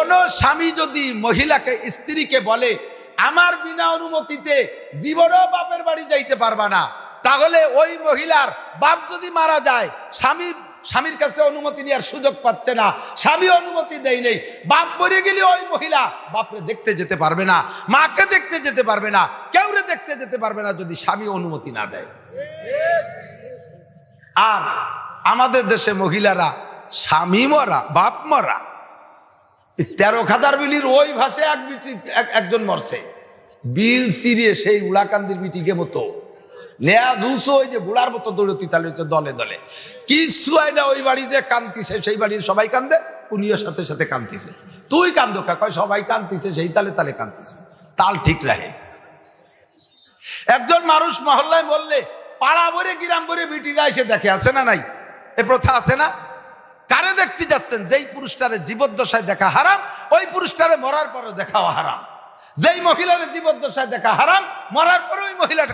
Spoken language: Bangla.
কোন স্বামী যদি মহিলাকে স্ত্রীকে বলে আমার বিনা অনুমতিতে জীবনও বাপের বাড়ি যাইতে পারবা না, তাহলে ওই মহিলার বাপ যদি মারা যায়, স্বামীর কাছে অনুমতি নেওয়ার সুযোগ পাচ্ছে না, স্বামী অনুমতি দেয় নেই, বাপ মরে গেলে ওই মহিলা বাপরে দেখতে যেতে পারবে না, মাকে দেখতে যেতে পারবে না, কেউরে দেখতে যেতে পারবে না যদি স্বামী অনুমতি না দেয়। আর আমাদের দেশে মহিলারা স্বামী মরা বাপ মরা, 13 খাদার বিলির ওই ভাষায় একজন মরছে, বিল সিরিয়ে সেই উলাকান্দির বিটিকে মতো লেয়াজ উঁচু ওই যে বুড়ার মতো দৌড়তি তালে দলে দলে কিছু হয় না। ওই বাড়ি যে কান্দিছে সেই বাড়ির সবাই কান্দে, উনিও সাথে সাথে কান্দিছে। তুই কান্দো কা? কয় সবাই কান্দিছে, সেই তালে তালে কান্দিছে, তাল ঠিক রাহে। একজন মানুষ মহল্লায় বললে পাড়া ভরে গ্রাম ভরে বিটিরা এসে দেখে, আছে না নাই? এ প্রথা আছে না? কারে দেখতে যাচ্ছেন? যেই পুরুষটারে জীবদ্দশায় দেখা হারাম, ওই পুরুষটারে মরার পরে দেখাও হারাম। যেই মহিলার জীবদ্দশায় দেখা হারাম, মরার পরে ওই মহিলাটা